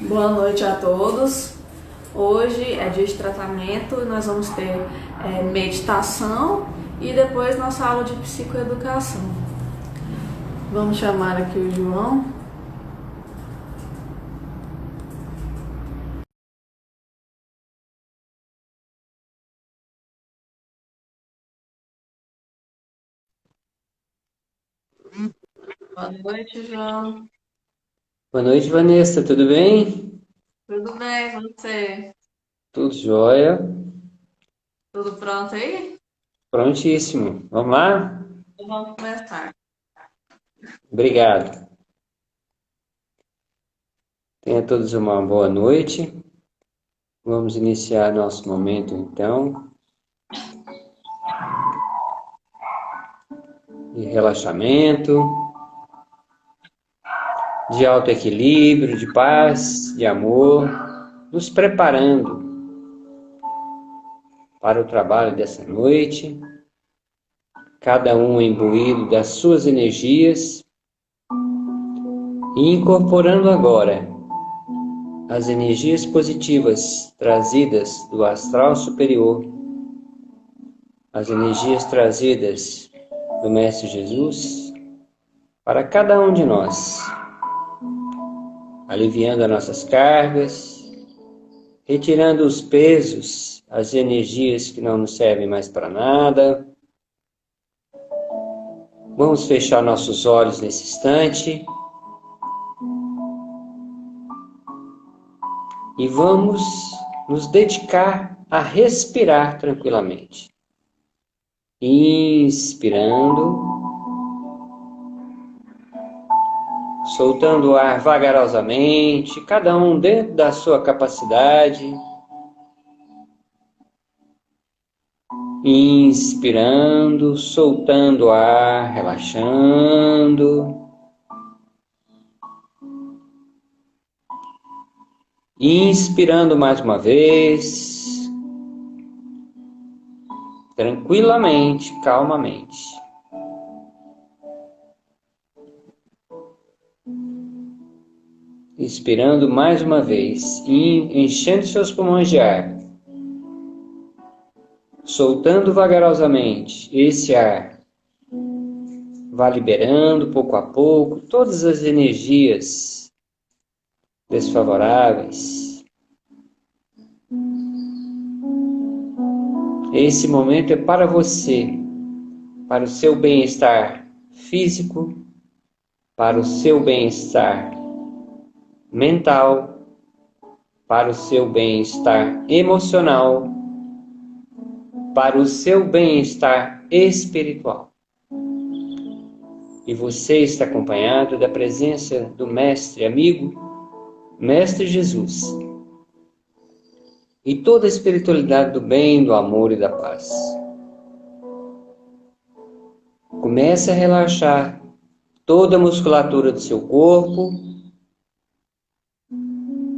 Boa noite a todos. Hoje é dia de tratamento e nós vamos ter meditação e depois nossa aula de psicoeducação. Vamos chamar aqui o João. Boa noite, João. Boa noite, Vanessa, tudo bem? Tudo bem, você? Tudo jóia? Tudo pronto aí? Prontíssimo. Vamos lá? Então vamos começar. Obrigado. Tenha todos uma boa noite. Vamos iniciar nosso momento, então, de relaxamento, de autoequilíbrio, de paz, de amor, nos preparando para o trabalho dessa noite, cada um imbuído das suas energias e incorporando agora as energias positivas trazidas do astral superior, as energias trazidas do Mestre Jesus para cada um de nós, aliviando as nossas cargas, retirando os pesos, as energias que não nos servem mais para nada. Vamos fechar nossos olhos nesse instante e vamos nos dedicar a respirar tranquilamente. Inspirando, soltando o ar vagarosamente, cada um dentro da sua capacidade. Inspirando, soltando o ar, relaxando. Inspirando mais uma vez, tranquilamente, calmamente. Inspirando mais uma vez, enchendo seus pulmões de ar. Soltando vagarosamente esse ar. Vá liberando pouco a pouco todas as energias desfavoráveis. Esse momento é para você, para o seu bem-estar físico, para o seu bem-estar mental, para o seu bem-estar emocional, para o seu bem-estar espiritual. E você está acompanhado da presença do Mestre amigo, Mestre Jesus, e toda a espiritualidade do bem, do amor e da paz. Comece a relaxar toda a musculatura do seu corpo,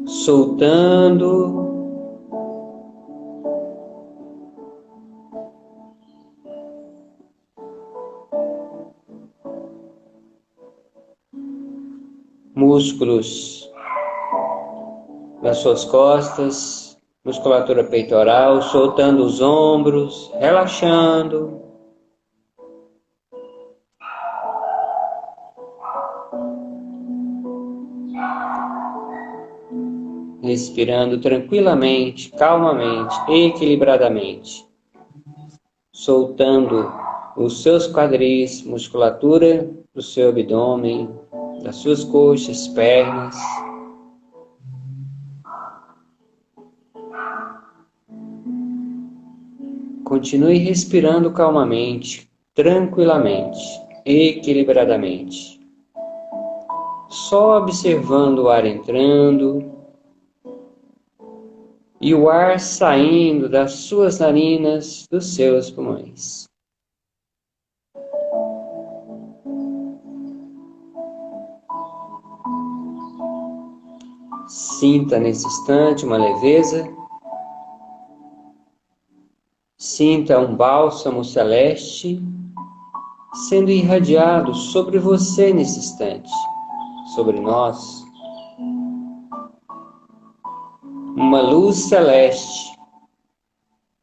soltando, músculos das suas costas, musculatura peitoral, soltando os ombros, relaxando. Respirando tranquilamente, calmamente, equilibradamente, soltando os seus quadris, musculatura do seu abdômen, das suas coxas, pernas. Continue respirando calmamente, tranquilamente, equilibradamente. Só observando o ar entrando e o ar saindo das suas narinas, dos seus pulmões. Sinta nesse instante uma leveza. Sinta um bálsamo celeste sendo irradiado sobre você nesse instante, sobre nós. Uma luz celeste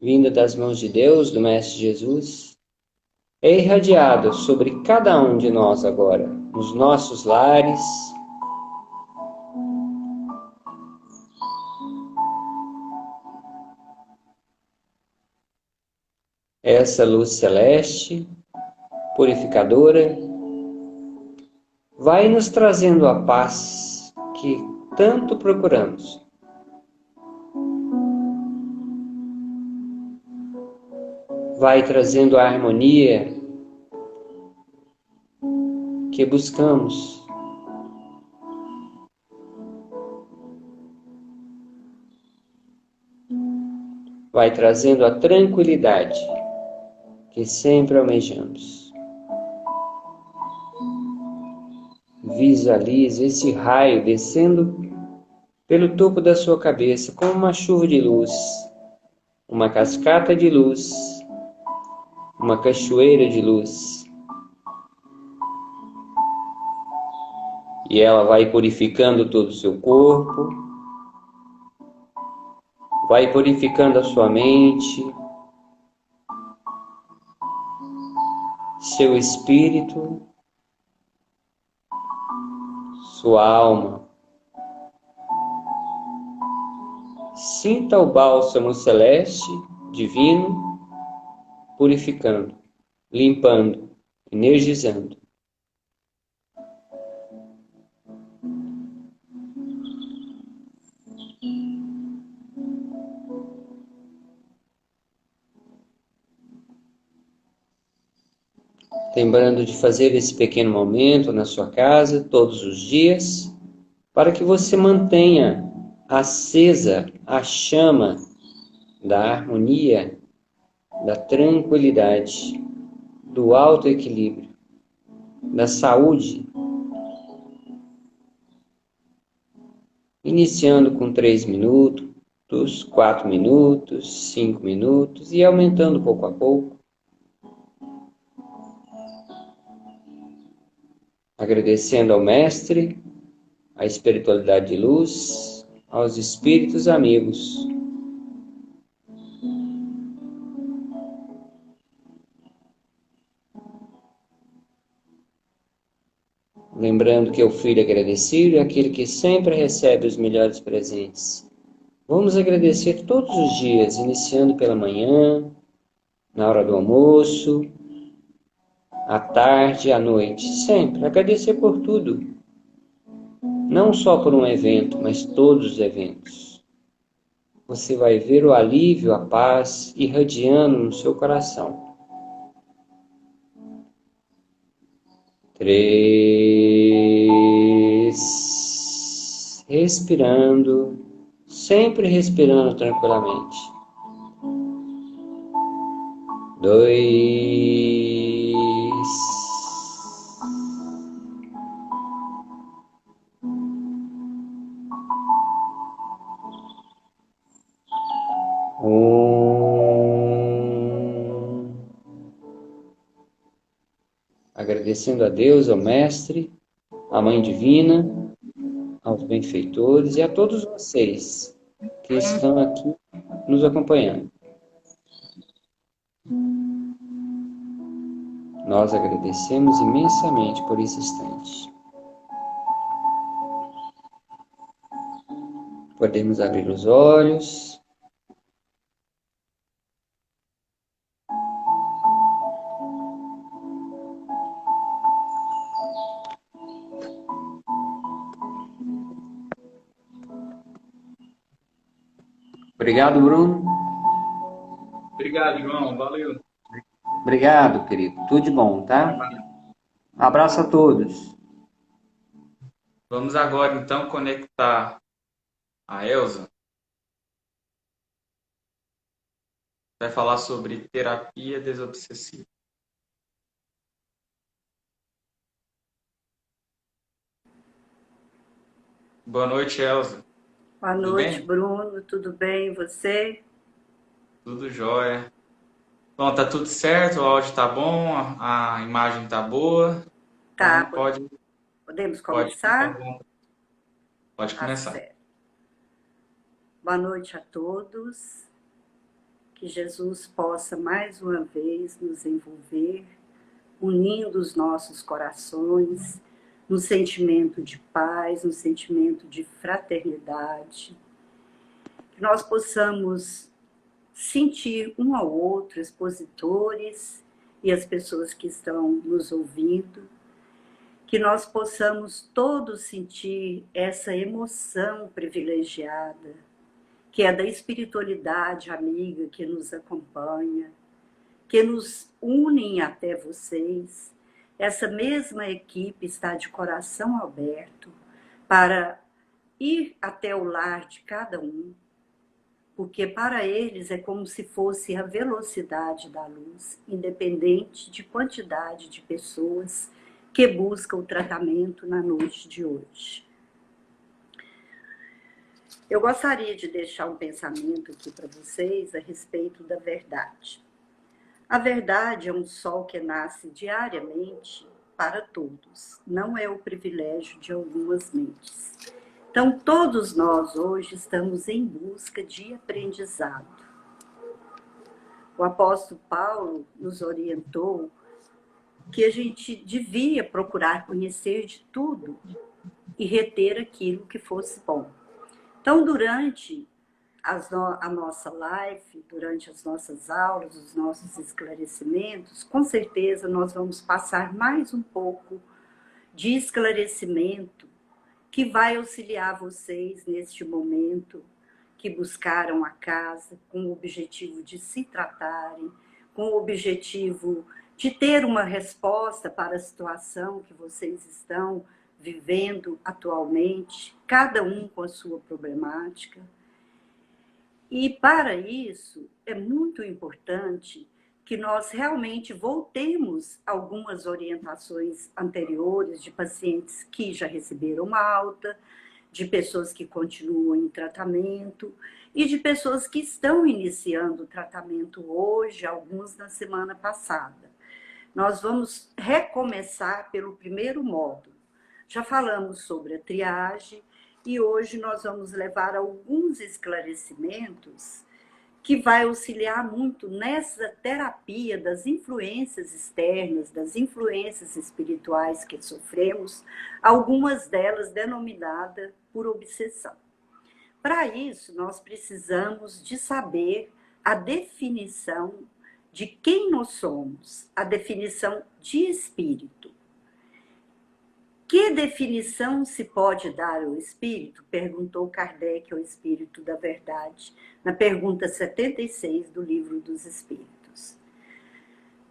vinda das mãos de Deus, do Mestre Jesus, é irradiada sobre cada um de nós agora, nos nossos lares. Essa luz celeste, purificadora, vai nos trazendo a paz que tanto procuramos. Vai trazendo a harmonia que buscamos. Vai trazendo a tranquilidade que sempre almejamos. Visualize esse raio descendo pelo topo da sua cabeça como uma chuva de luz, uma cascata de luz, uma cachoeira de luz. E ela vai purificando todo o seu corpo, vai purificando a sua mente, seu espírito, sua alma. Sinta o bálsamo celeste, divino, purificando, limpando, energizando. Lembrando de fazer esse pequeno momento na sua casa, todos os dias, para que você mantenha acesa a chama da harmonia, da tranquilidade, do alto equilíbrio, da saúde. Iniciando com 3 minutos, 4 minutos, 5 minutos e aumentando pouco a pouco. Agradecendo ao Mestre, à espiritualidade de luz, aos espíritos amigos. Lembrando que o filho agradecido é aquele que sempre recebe os melhores presentes. Vamos agradecer todos os dias, iniciando pela manhã, na hora do almoço, à tarde, à noite. Sempre agradecer por tudo. Não só por um evento, mas todos os eventos. Você vai ver o alívio, a paz irradiando no seu coração. 3. Respirando, sempre respirando tranquilamente. 2. 1. Agradecendo a Deus, ao Mestre, à Mãe Divina, aos benfeitores e a todos vocês que estão aqui nos acompanhando. Nós agradecemos imensamente por esse instante. Podemos abrir os olhos. Obrigado, Bruno. Obrigado, João. Valeu. Obrigado, querido. Tudo de bom, tá? Um abraço a todos. Vamos agora, então, conectar a Elza. Vai falar sobre terapia desobsessiva. Boa noite, Elza. Boa noite, Bruno. Tudo bem? E você? Tudo jóia. Bom, tá tudo certo, o áudio tá bom, a imagem tá boa. Tá. Então Podemos começar? Pode começar. Certo. Boa noite a todos. Que Jesus possa mais uma vez nos envolver, unindo os nossos corações, no sentimento de paz, no sentimento de fraternidade. Que nós possamos sentir um ao outro, expositores e as pessoas que estão nos ouvindo, que nós possamos todos sentir essa emoção privilegiada, que é da espiritualidade amiga que nos acompanha, que nos unem até vocês. Essa mesma equipe está de coração aberto para ir até o lar de cada um, porque para eles é como se fosse a velocidade da luz, independente de quantidade de pessoas que buscam o tratamento na noite de hoje. Eu gostaria de deixar um pensamento aqui para vocês a respeito da verdade. A verdade é um sol que nasce diariamente para todos, não é o privilégio de algumas mentes. Então, todos nós hoje estamos em busca de aprendizado. O apóstolo Paulo nos orientou que a gente devia procurar conhecer de tudo e reter aquilo que fosse bom. Então, durante a nossa live, durante as nossas aulas, os nossos esclarecimentos, com certeza nós vamos passar mais um pouco de esclarecimento que vai auxiliar vocês neste momento, que buscaram a casa com o objetivo de se tratarem, com o objetivo de ter uma resposta para a situação que vocês estão vivendo atualmente, cada um com a sua problemática. E para isso é muito importante que nós realmente voltemos algumas orientações anteriores de pacientes que já receberam alta, de pessoas que continuam em tratamento e de pessoas que estão iniciando o tratamento hoje, alguns na semana passada. Nós vamos recomeçar pelo primeiro módulo. Já falamos sobre a triagem e hoje nós vamos levar alguns esclarecimentos que vai auxiliar muito nessa terapia das influências externas, das influências espirituais que sofremos, algumas delas denominadas por obsessão. Para isso, nós precisamos de saber a definição de quem nós somos, a definição de espírito. Que definição se pode dar ao espírito? Perguntou Kardec ao Espírito da Verdade, na pergunta 76 do Livro dos Espíritos.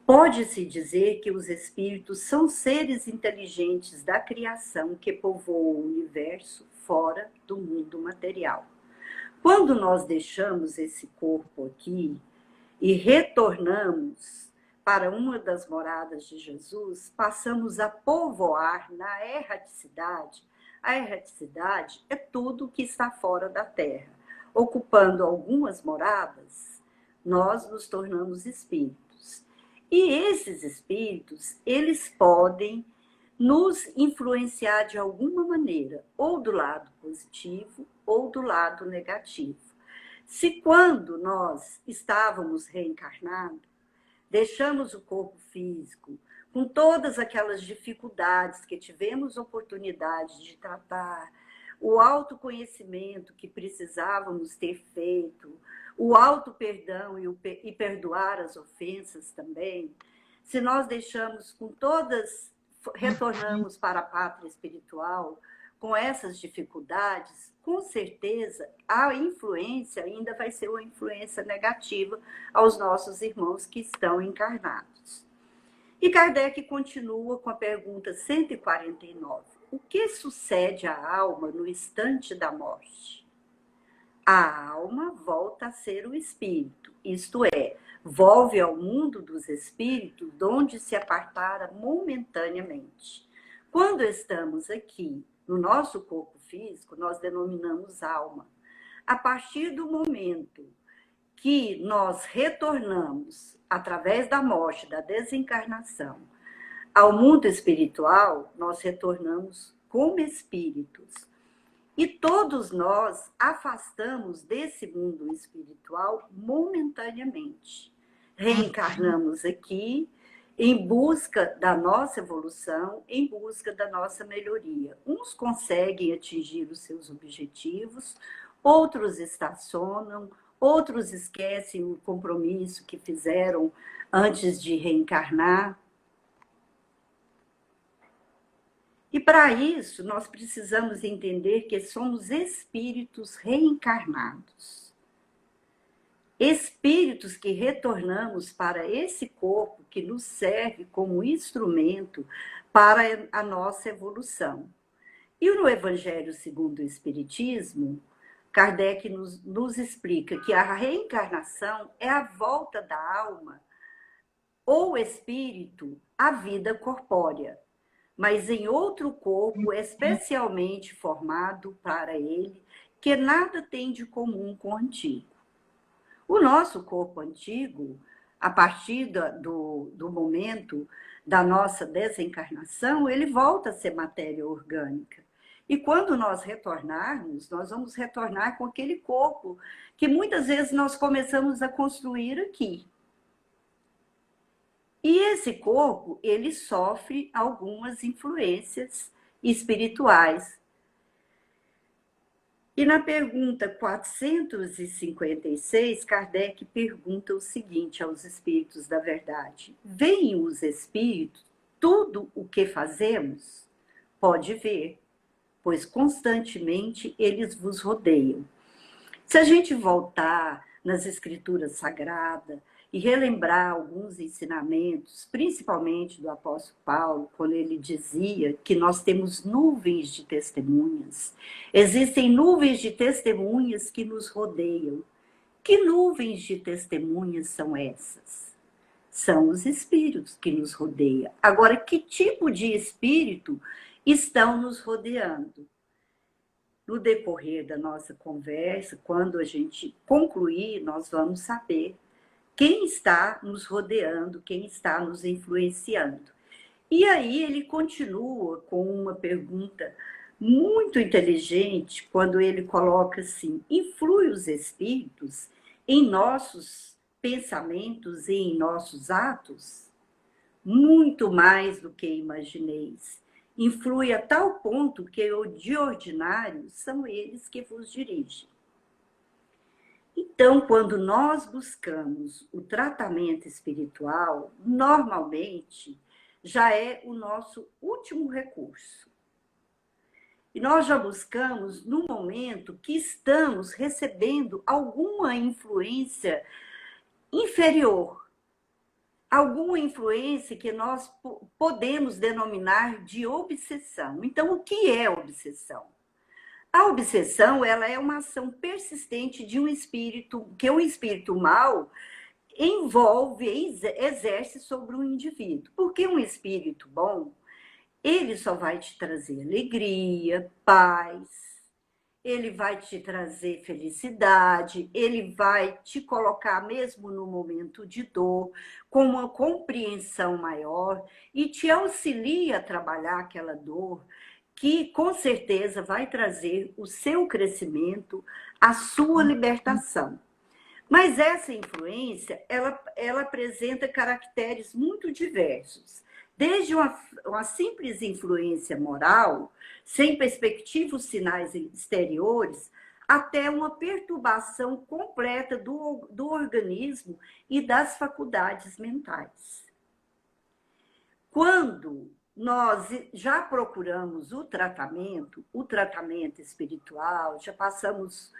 Pode-se dizer que os espíritos são seres inteligentes da criação que povoam o universo fora do mundo material. Quando nós deixamos esse corpo aqui e retornamos para uma das moradas de Jesus, passamos a povoar na erraticidade. A erraticidade é tudo que está fora da terra. Ocupando algumas moradas, nós nos tornamos espíritos. E esses espíritos, eles podem nos influenciar de alguma maneira, ou do lado positivo ou do lado negativo. Se quando nós estávamos reencarnados, deixamos o corpo físico com todas aquelas dificuldades que tivemos oportunidade de tratar, o autoconhecimento que precisávamos ter feito, o auto-perdão e perdoar as ofensas também, se nós deixamos com todas, retornamos para a pátria espiritual com essas dificuldades, com certeza a influência ainda vai ser uma influência negativa aos nossos irmãos que estão encarnados. E Kardec continua com a pergunta 149. O que sucede à alma no instante da morte? A alma volta a ser o espírito, isto é, volve ao mundo dos espíritos, de onde se apartara momentaneamente. Quando estamos aqui, no nosso corpo físico, nós denominamos alma. A partir do momento que nós retornamos, através da morte, da desencarnação, ao mundo espiritual, nós retornamos como espíritos. E todos nós afastamos desse mundo espiritual momentaneamente. Reencarnamos aqui em busca da nossa evolução, em busca da nossa melhoria. Uns conseguem atingir os seus objetivos, outros estacionam, outros esquecem o compromisso que fizeram antes de reencarnar. E para isso, nós precisamos entender que somos espíritos reencarnados. Espíritos que retornamos para esse corpo que nos serve como instrumento para a nossa evolução. E no Evangelho segundo o Espiritismo, Kardec nos explica que a reencarnação é a volta da alma ou espírito à vida corpórea, mas em outro corpo especialmente formado para ele, que nada tem de comum com o antigo. O nosso corpo antigo, a partir do momento da nossa desencarnação, ele volta a ser matéria orgânica. E quando nós retornarmos, nós vamos retornar com aquele corpo que muitas vezes nós começamos a construir aqui. E esse corpo, ele sofre algumas influências espirituais. E na pergunta 456, Kardec pergunta o seguinte aos espíritos da verdade: veem os espíritos tudo o que fazemos? Pode ver, pois constantemente eles vos rodeiam. Se a gente voltar nas escrituras sagradas e relembrar alguns ensinamentos, principalmente do apóstolo Paulo, quando ele dizia que nós temos nuvens de testemunhas. Existem nuvens de testemunhas que nos rodeiam. Que nuvens de testemunhas são essas? São os espíritos que nos rodeiam. Agora, que tipo de espírito estão nos rodeando? No decorrer da nossa conversa, quando a gente concluir, nós vamos saber quem está nos rodeando, quem está nos influenciando. E aí ele continua com uma pergunta muito inteligente, quando ele coloca assim: influi os espíritos em nossos pensamentos e em nossos atos? Muito mais do que imagineis. Influi a tal ponto que, de ordinário, são eles que vos dirigem. Então, quando nós buscamos o tratamento espiritual, normalmente já é o nosso último recurso. E nós já buscamos no momento que estamos recebendo alguma influência inferior, alguma influência que nós podemos denominar de obsessão. Então, o que é obsessão? A obsessão, ela é uma ação persistente de um espírito, que um espírito mau envolve, exerce sobre um indivíduo. Porque um espírito bom, ele só vai te trazer alegria, paz. ele vai te trazer felicidade, ele vai te colocar mesmo no momento de dor, com uma compreensão maior e te auxilia a trabalhar aquela dor, que com certeza vai trazer o seu crescimento, a sua libertação. Mas essa influência, ela apresenta caracteres muito diversos. Desde uma simples influência moral, sem perspectivos sinais exteriores, até uma perturbação completa do organismo e das faculdades mentais. Quando nós já procuramos o tratamento espiritual, já passamos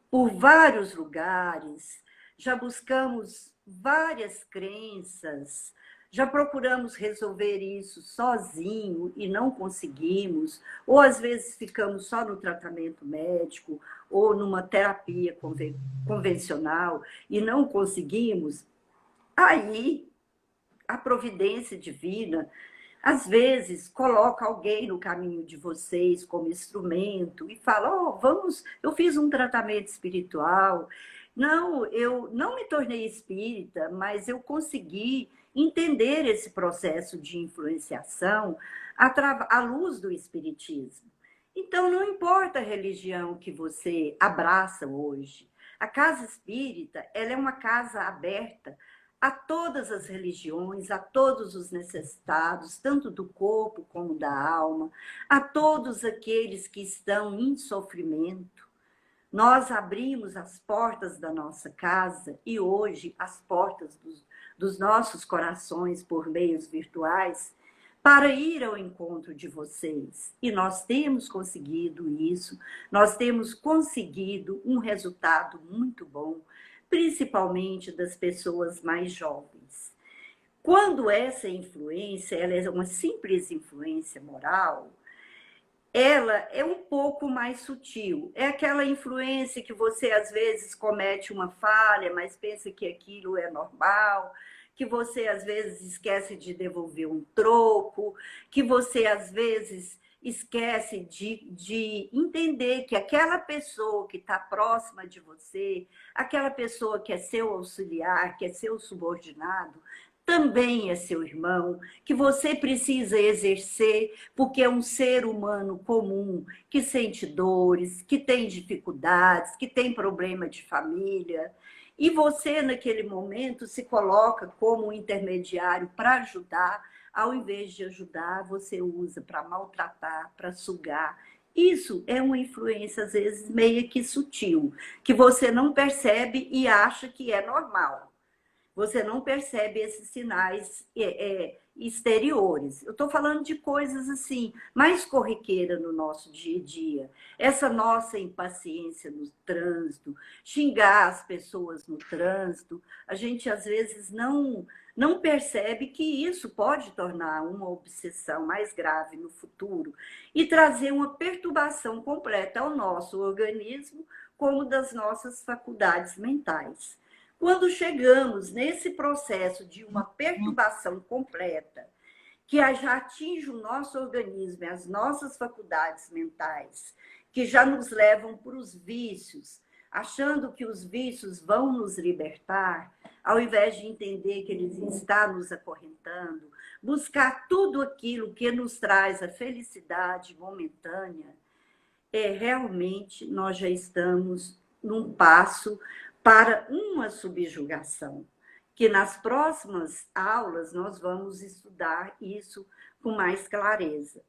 por vários lugares, já buscamos várias crenças, já procuramos resolver isso sozinho e não conseguimos, ou às vezes ficamos só no tratamento médico ou numa terapia convencional e não conseguimos, aí a providência divina às vezes coloca alguém no caminho de vocês como instrumento e fala, eu fiz um tratamento espiritual. Não, eu não me tornei espírita, mas eu consegui entender esse processo de influenciação à luz do espiritismo. Então, não importa a religião que você abraça hoje, a casa espírita, ela é uma casa aberta a todas as religiões, a todos os necessitados, tanto do corpo como da alma, a todos aqueles que estão em sofrimento. Nós abrimos as portas da nossa casa e hoje as portas dos nossos corações por meios virtuais para ir ao encontro de vocês. E nós temos conseguido isso, nós temos conseguido um resultado muito bom, principalmente das pessoas mais jovens. Quando essa influência, ela é uma simples influência moral, ela é um pouco mais sutil. É aquela influência que você, às vezes, comete uma falha, mas pensa que aquilo é normal, que você, às vezes, esquece de devolver um troco, que você, às vezes, esquece de entender que aquela pessoa que está próxima de você, aquela pessoa que é seu auxiliar, que é seu subordinado, também é seu irmão, que você precisa exercer, porque é um ser humano comum, que sente dores, que tem dificuldades, que tem problema de família. E você, naquele momento, se coloca como um intermediário para ajudar. Ao invés de ajudar, você usa para maltratar, para sugar. Isso é uma influência, às vezes, meio que sutil, que você não percebe e acha que é normal. Você não percebe esses sinais exteriores. Eu estou falando de coisas assim, mais corriqueiras no nosso dia a dia. Essa nossa impaciência no trânsito, xingar as pessoas no trânsito, a gente às vezes não percebe que isso pode tornar uma obsessão mais grave no futuro e trazer uma perturbação completa ao nosso organismo, como das nossas faculdades mentais. Quando chegamos nesse processo de uma perturbação completa, que já atinge o nosso organismo e as nossas faculdades mentais, que já nos levam para os vícios, achando que os vícios vão nos libertar, ao invés de entender que eles estão nos acorrentando, buscar tudo aquilo que nos traz a felicidade momentânea, realmente nós já estamos num passo para uma subjugação, que nas próximas aulas nós vamos estudar isso com mais clareza.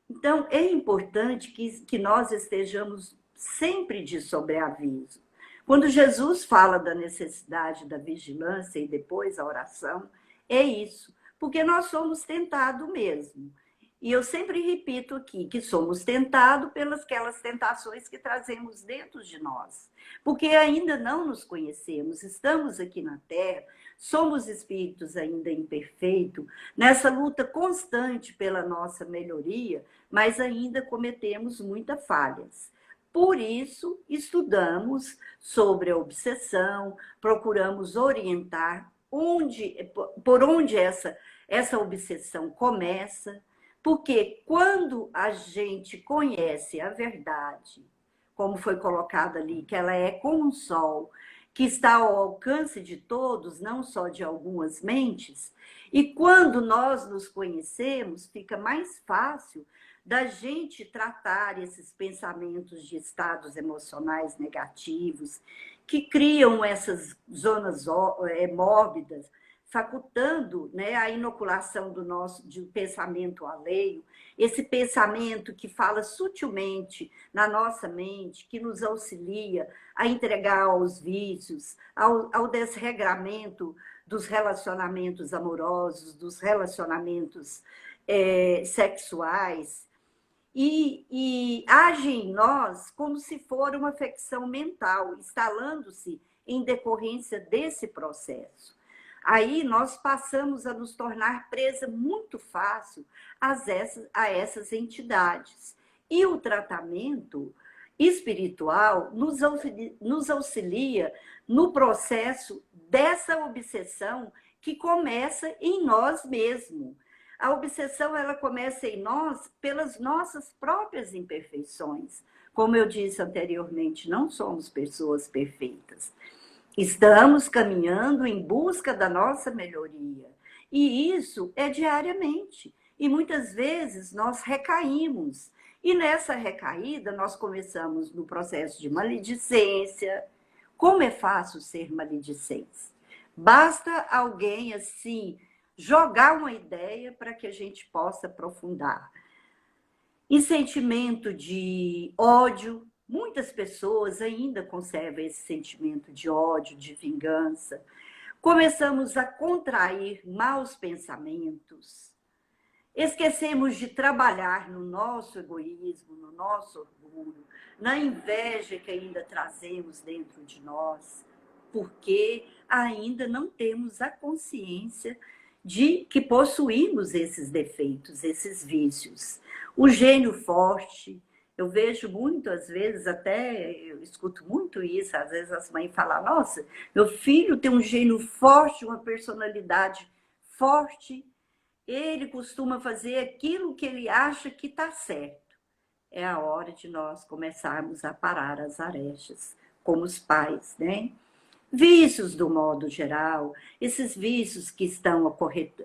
Então, é importante que nós estejamos sempre de sobreaviso. Quando Jesus fala da necessidade da vigilância e depois a oração, é isso, porque nós somos tentados mesmo. E eu sempre repito aqui que somos tentados pelas aquelas tentações que trazemos dentro de nós. Porque ainda não nos conhecemos, estamos aqui na Terra, somos espíritos ainda imperfeitos, nessa luta constante pela nossa melhoria, mas ainda cometemos muitas falhas. Por isso, estudamos sobre a obsessão, procuramos orientar por onde essa obsessão começa. Porque quando a gente conhece a verdade, como foi colocado ali, que ela é como um sol, que está ao alcance de todos, não só de algumas mentes, e quando nós nos conhecemos, fica mais fácil da gente tratar esses pensamentos de estados emocionais negativos, que criam essas zonas mórbidas, facultando, né, a inoculação de um pensamento alheio, esse pensamento que fala sutilmente na nossa mente, que nos auxilia a entregar aos vícios, ao desregramento dos relacionamentos amorosos, dos relacionamentos sexuais, e age em nós como se for uma afecção mental, instalando-se em decorrência desse processo. Aí nós passamos a nos tornar presa muito fácil a essas entidades. E o tratamento espiritual nos auxilia no processo dessa obsessão que começa em nós mesmos. A obsessão, ela começa em nós pelas nossas próprias imperfeições. Como eu disse anteriormente, não somos pessoas perfeitas. Estamos caminhando em busca da nossa melhoria. E isso é diariamente. E muitas vezes nós recaímos. E nessa recaída, nós começamos no processo de maledicência. Como é fácil ser maledicente? Basta alguém, assim, jogar uma ideia para que a gente possa aprofundar. Em sentimento de ódio, muitas pessoas ainda conservam esse sentimento de ódio, de vingança. Começamos a contrair maus pensamentos. Esquecemos de trabalhar no nosso egoísmo, no nosso orgulho, na inveja que ainda trazemos dentro de nós, porque ainda não temos a consciência de que possuímos esses defeitos, esses vícios. O gênio forte, eu vejo muitas vezes, até eu escuto muito isso, às vezes as mães falam, nossa, meu filho tem um gênio forte, uma personalidade forte, ele costuma fazer aquilo que ele acha que está certo. É a hora de nós começarmos a parar as arestas, como os pais, né? Vícios do modo geral, esses vícios que estão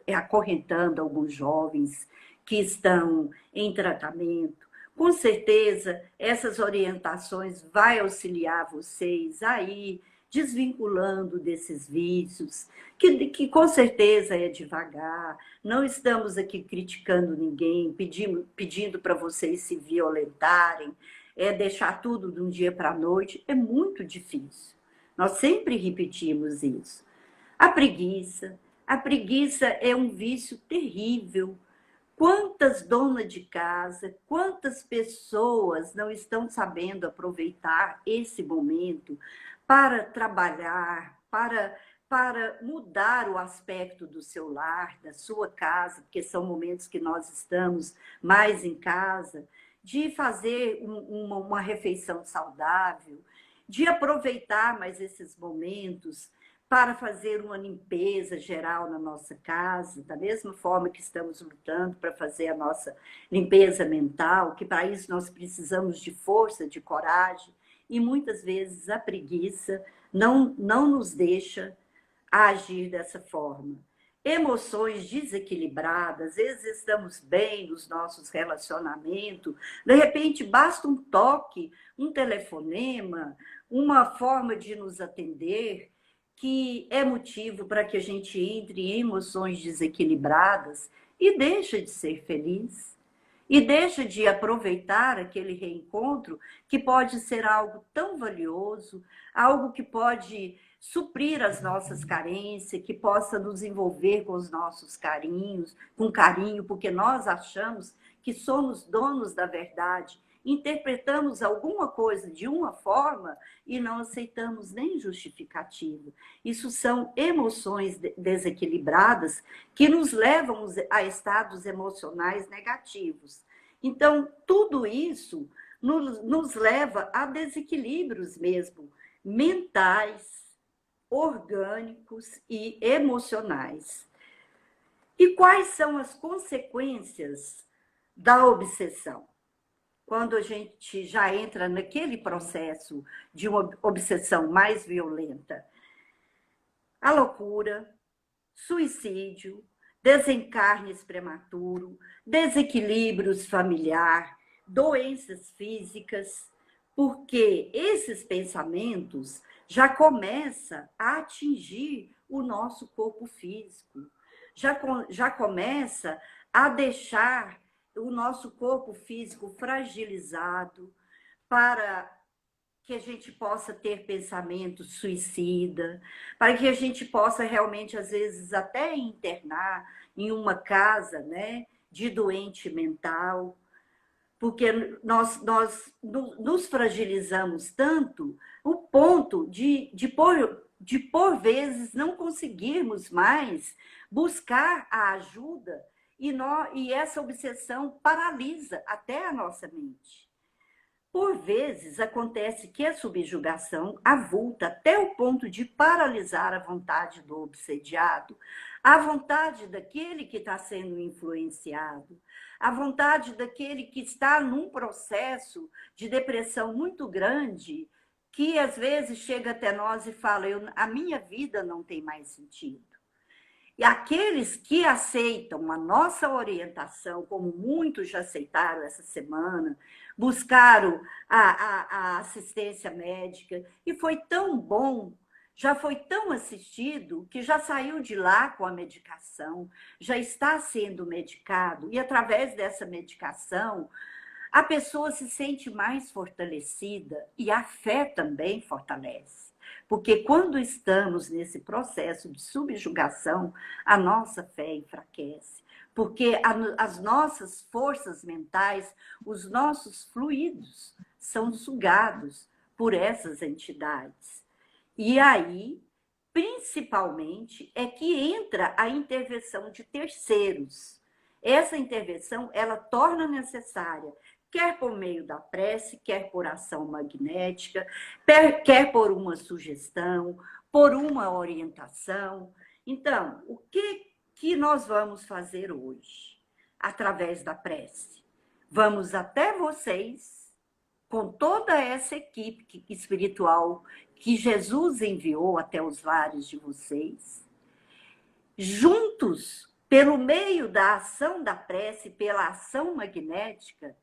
acorrentando alguns jovens que estão em tratamento. Com certeza, essas orientações vão auxiliar vocês a ir desvinculando desses vícios, que com certeza é devagar. Não estamos aqui criticando ninguém, pedindo para vocês se violentarem, deixar tudo de um dia para a noite. É muito difícil. Nós sempre repetimos isso. A preguiça é um vício terrível. Quantas donas de casa, quantas pessoas não estão sabendo aproveitar esse momento para trabalhar, para mudar o aspecto do seu lar, da sua casa, porque são momentos que nós estamos mais em casa, de fazer uma refeição saudável, de aproveitar mais esses momentos para fazer uma limpeza geral na nossa casa, da mesma forma que estamos lutando para fazer a nossa limpeza mental, que para isso nós precisamos de força, de coragem, e muitas vezes a preguiça não nos deixa agir dessa forma. Emoções desequilibradas, às vezes estamos bem nos nossos relacionamentos, de repente basta um toque, um telefonema, uma forma de nos atender, que é motivo para que a gente entre em emoções desequilibradas e deixa de ser feliz, e deixa de aproveitar aquele reencontro que pode ser algo tão valioso, algo que pode suprir as nossas carências, que possa nos envolver com os nossos carinhos, com carinho, porque nós achamos que somos donos da verdade, interpretamos alguma coisa de uma forma e não aceitamos nem justificativa. Isso são emoções desequilibradas que nos levam a estados emocionais negativos. Então, tudo isso nos leva a desequilíbrios mesmo, mentais, orgânicos e emocionais. E quais são as consequências da obsessão? quando a gente já entra naquele processo de uma obsessão mais violenta, a loucura, suicídio, desencarnes prematuro, desequilíbrios familiar, doenças físicas, porque esses pensamentos já começam a atingir o nosso corpo físico, já começa a deixar o nosso corpo físico fragilizado para que a gente possa ter pensamento suicida, para que a gente possa realmente, às vezes, até internar em uma casa, né, de doente mental, porque nós nos fragilizamos tanto, o ponto por vezes, não conseguirmos mais buscar a ajuda e essa obsessão paralisa até a nossa mente. Por vezes, acontece que a subjugação avulta até o ponto de paralisar a vontade do obsediado, a vontade daquele que está sendo influenciado, a vontade daquele que está num processo de depressão muito grande, que às vezes chega até nós e fala: a minha vida não tem mais sentido. E aqueles que aceitam a nossa orientação, como muitos já aceitaram essa semana, buscaram a assistência médica, e foi tão bom, já foi tão assistido, que já saiu de lá com a medicação, já está sendo medicado, e através dessa medicação, a pessoa se sente mais fortalecida, e a fé também fortalece. Porque quando estamos nesse processo de subjugação, a nossa fé enfraquece. Porque as nossas forças mentais, os nossos fluidos são sugados por essas entidades. E aí, principalmente, é que entra a intervenção de terceiros. Essa intervenção, ela torna necessária, quer por meio da prece, quer por ação magnética, quer por uma sugestão, por uma orientação. Então, o que nós vamos fazer hoje? Através da prece. Vamos até vocês, com toda essa equipe espiritual que Jesus enviou até os lares de vocês, juntos, pelo meio da ação da prece, pela ação magnética,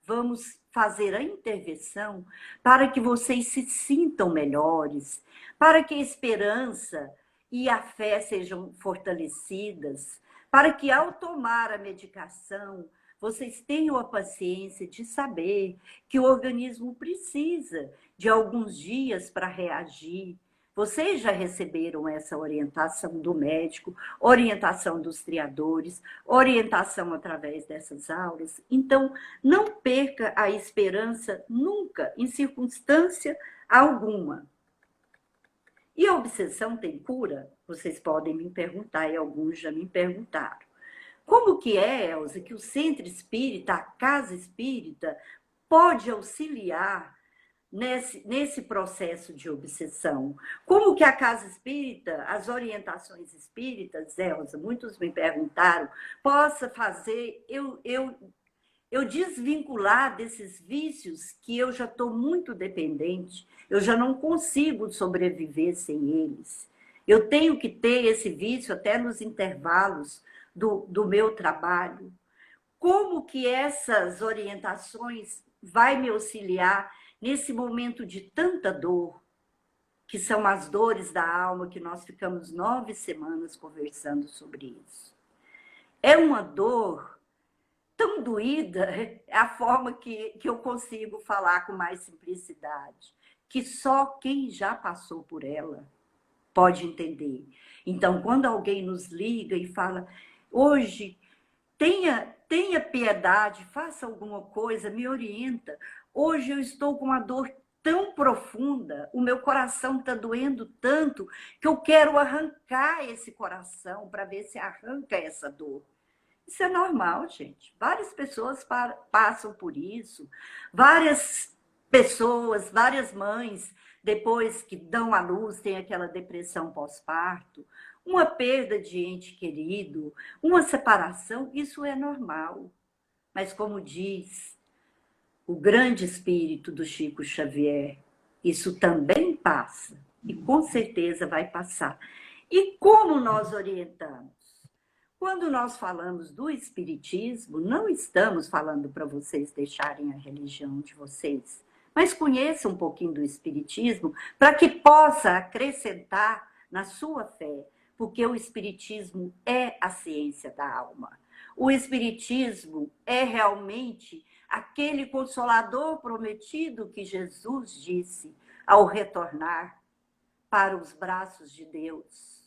vamos fazer a intervenção para que vocês se sintam melhores, para que a esperança e a fé sejam fortalecidas, para que ao tomar a medicação, vocês tenham a paciência de saber que o organismo precisa de alguns dias para reagir. Vocês já receberam essa orientação do médico, orientação dos triadores, orientação através dessas aulas. Então, não perca a esperança nunca, em circunstância alguma. E a obsessão tem cura? Vocês podem me perguntar, e alguns já me perguntaram. Como que é, Elza, que o centro espírita, a casa espírita, pode auxiliar nesse processo de obsessão? Como que a casa espírita, as orientações espíritas, Elza, muitos me perguntaram, possa fazer eu desvincular desses vícios que eu já estou muito dependente, eu já não consigo sobreviver sem eles. Eu tenho que ter esse vício até nos intervalos do meu trabalho. Como que essas orientações vai me auxiliar nesse momento de tanta dor, que são as dores da alma, que nós ficamos 9 semanas conversando sobre isso. É uma dor tão doída, é a forma que eu consigo falar com mais simplicidade, que só quem já passou por ela pode entender. Então, quando alguém nos liga e fala, hoje, tenha piedade, faça alguma coisa, me orienta. Hoje eu estou com uma dor tão profunda, o meu coração está doendo tanto, que eu quero arrancar esse coração para ver se arranca essa dor. Isso é normal, gente. Várias pessoas passam por isso. Várias pessoas, várias mães, depois que dão à luz, têm aquela depressão pós-parto, uma perda de ente querido, uma separação, isso é normal. Mas como diz o grande espírito do Chico Xavier. Isso também passa, e com certeza vai passar. E como nós orientamos? Quando nós falamos do espiritismo, não estamos falando para vocês deixarem a religião de vocês, mas conheçam um pouquinho do espiritismo para que possa acrescentar na sua fé, porque o espiritismo é a ciência da alma. O espiritismo é realmente aquele consolador prometido que Jesus disse ao retornar para os braços de Deus.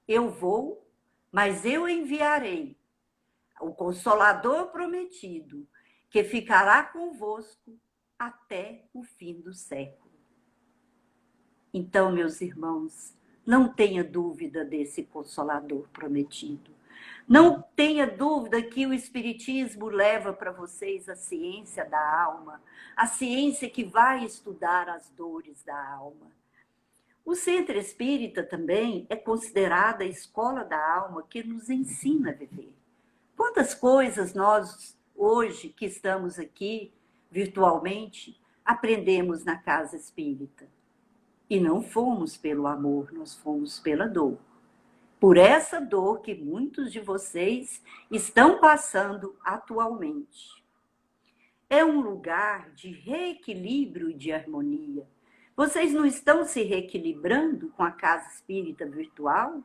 Eu vou, mas eu enviarei o Consolador prometido, que ficará convosco até o fim do século. Então, meus irmãos, não tenha dúvida desse Consolador prometido. Não tenha dúvida que o Espiritismo leva para vocês a ciência da alma, a ciência que vai estudar as dores da alma. O Centro Espírita também é considerada a escola da alma que nos ensina a viver. Quantas coisas nós, hoje, que estamos aqui virtualmente, aprendemos na Casa Espírita. E não fomos pelo amor, nós fomos pela dor. Por essa dor que muitos de vocês estão passando atualmente. É um lugar de reequilíbrio e de harmonia. Vocês não estão se reequilibrando com a Casa Espírita virtual?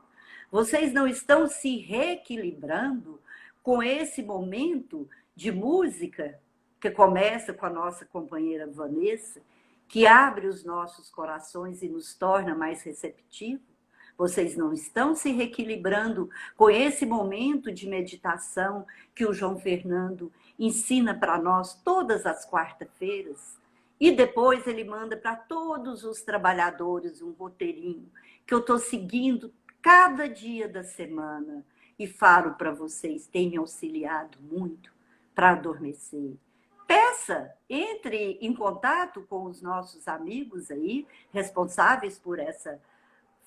Vocês não estão se reequilibrando com esse momento de música que começa com a nossa companheira Vanessa, que abre os nossos corações e nos torna mais receptivos? Vocês não estão se reequilibrando com esse momento de meditação que o João Fernando ensina para nós todas as quartas-feiras? E depois ele manda para todos os trabalhadores um roteirinho que eu estou seguindo cada dia da semana. E falo para vocês, tem me auxiliado muito para adormecer. Peça, entre em contato com os nossos amigos aí, responsáveis por essa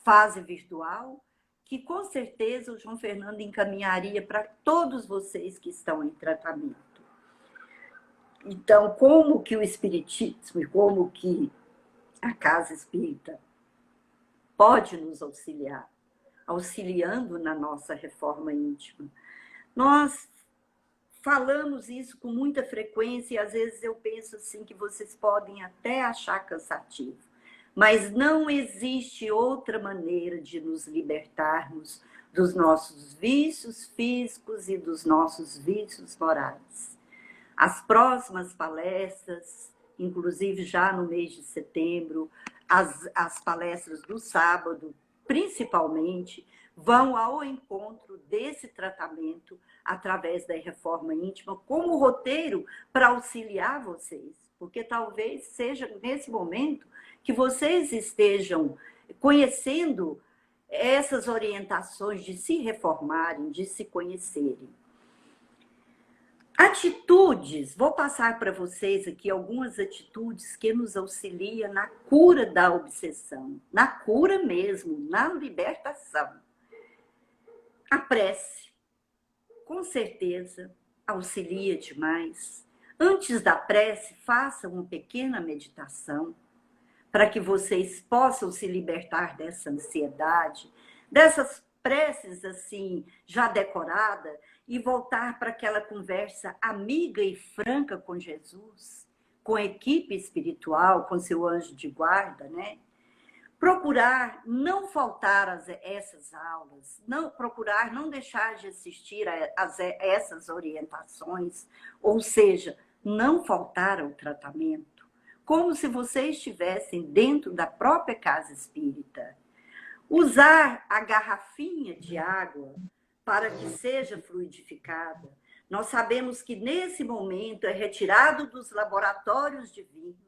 fase virtual, que com certeza o João Fernando encaminharia para todos vocês que estão em tratamento. Então, como que o Espiritismo e como que a Casa Espírita pode nos auxiliar, auxiliando na nossa reforma íntima? Nós falamos isso com muita frequência e às vezes eu penso assim que vocês podem até achar cansativo, mas não existe outra maneira de nos libertarmos dos nossos vícios físicos e dos nossos vícios morais. As próximas palestras, inclusive já no mês de setembro, as palestras do sábado, principalmente, vão ao encontro desse tratamento através da reforma íntima, como roteiro para auxiliar vocês, porque talvez seja nesse momento que vocês estejam conhecendo essas orientações de se reformarem, de se conhecerem. Atitudes, vou passar para vocês aqui algumas atitudes que nos auxiliam na cura da obsessão, na cura mesmo, na libertação. A prece, com certeza, auxilia demais. Antes da prece, façam uma pequena meditação para que vocês possam se libertar dessa ansiedade, dessas preces assim já decorada e voltar para aquela conversa amiga e franca com Jesus, com a equipe espiritual, com seu anjo de guarda, né? Procurar não faltar a essas aulas, procurar não deixar de assistir a essas orientações, ou seja, não faltar ao tratamento, como se vocês estivessem dentro da própria casa espírita. Usar a garrafinha de água para que seja fluidificada. Nós sabemos que nesse momento é retirado dos laboratórios divinos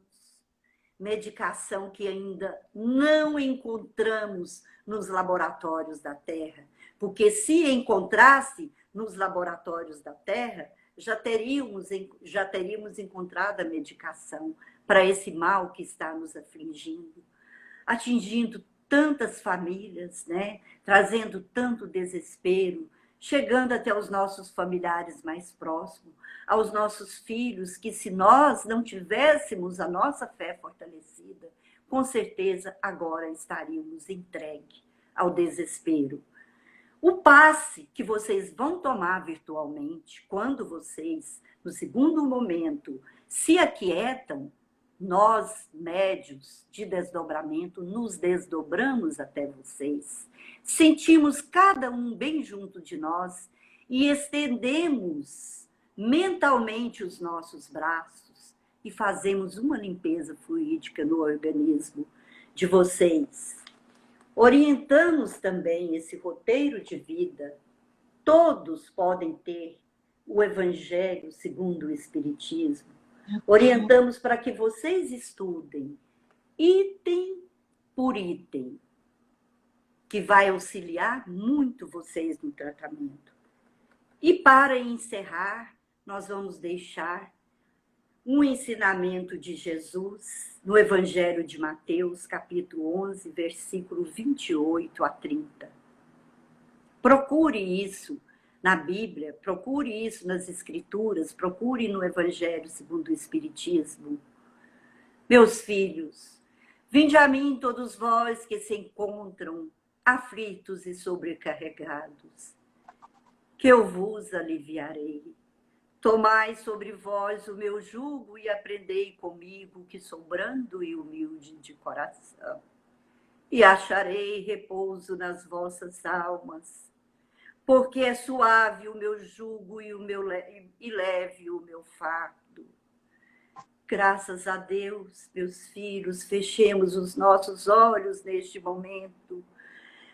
medicação que ainda não encontramos nos laboratórios da Terra, porque se encontrasse nos laboratórios da Terra, já teríamos encontrado a medicação para esse mal que está nos afligindo, atingindo tantas famílias, né? Trazendo tanto desespero, chegando até os nossos familiares mais próximos, aos nossos filhos, que se nós não tivéssemos a nossa fé fortalecida, com certeza agora estaríamos entregues ao desespero. O passe que vocês vão tomar virtualmente, quando vocês, no segundo momento, se aquietam, nós, médios de desdobramento, nos desdobramos até vocês, sentimos cada um bem junto de nós e estendemos mentalmente os nossos braços e fazemos uma limpeza fluídica no organismo de vocês. Orientamos também esse roteiro de vida. Todos podem ter o Evangelho segundo o Espiritismo. Orientamos para que vocês estudem item por item, que vai auxiliar muito vocês no tratamento. E para encerrar, nós vamos deixar um ensinamento de Jesus no Evangelho de Mateus, capítulo 11, versículo 28 a 30. Procure isso na Bíblia, procure isso nas Escrituras, procure no Evangelho segundo o Espiritismo. Meus filhos, vinde a mim todos vós que se encontram aflitos e sobrecarregados, que eu vos aliviarei. Tomai sobre vós o meu jugo e aprendei comigo, que sou brando e humilde de coração, e acharei repouso nas vossas almas, porque é suave o meu jugo e leve o meu fardo. Graças a Deus, meus filhos, fechemos os nossos olhos neste momento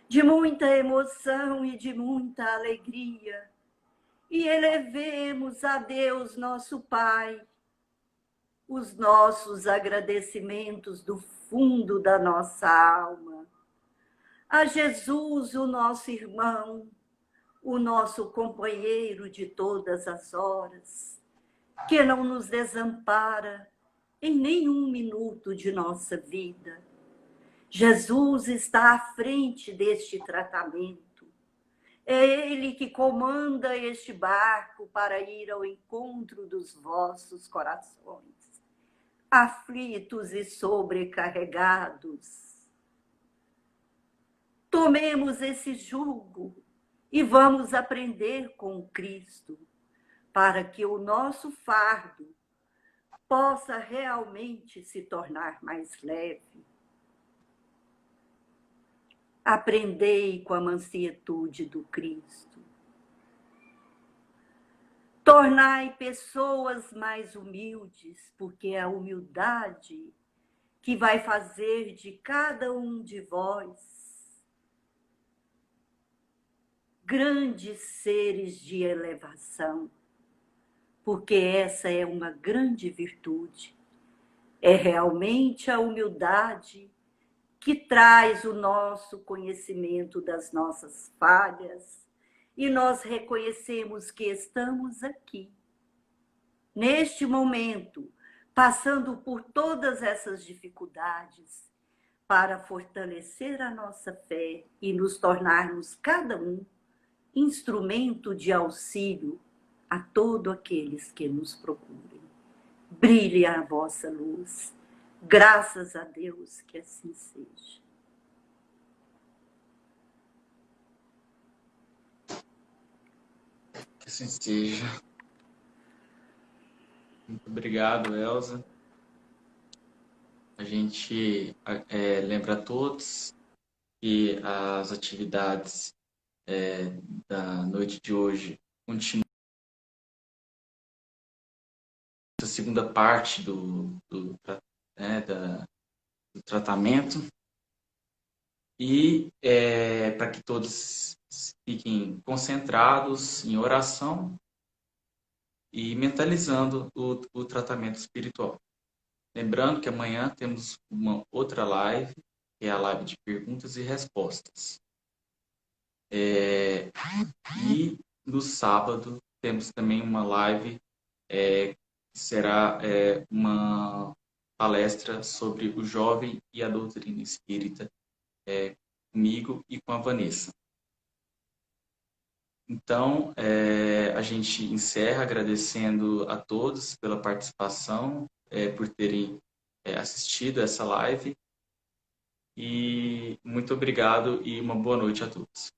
de muita emoção e de muita alegria, e elevemos a Deus, nosso Pai, os nossos agradecimentos do fundo da nossa alma. A Jesus, o nosso irmão, o nosso companheiro de todas as horas, que não nos desampara em nenhum minuto de nossa vida. Jesus está à frente deste tratamento. É Ele que comanda este barco para ir ao encontro dos vossos corações, aflitos e sobrecarregados. Tomemos esse jugo e vamos aprender com Cristo, para que o nosso fardo possa realmente se tornar mais leve. Aprendei com a mansietude do Cristo. Tornai pessoas mais humildes, porque é a humildade que vai fazer de cada um de vós grandes seres de elevação, porque essa é uma grande virtude. É realmente a humildade que traz o nosso conhecimento das nossas falhas, e nós reconhecemos que estamos aqui, neste momento, passando por todas essas dificuldades, para fortalecer a nossa fé e nos tornarmos cada um instrumento de auxílio a todos aqueles que nos procurem. Brilhe a vossa luz. Graças a Deus que assim seja. Que assim seja. Muito obrigado, Elza. A gente lembra a todos que as atividades da noite de hoje continuam. A segunda parte do tratamento, e para que todos fiquem concentrados em oração e mentalizando o tratamento espiritual. Lembrando que amanhã temos uma outra live, que é a live de perguntas e respostas. E no sábado temos também uma live que será uma palestra sobre o jovem e a doutrina espírita, comigo e com a Vanessa. Então, a gente encerra agradecendo a todos pela participação, por terem assistido essa live. E muito obrigado e uma boa noite a todos.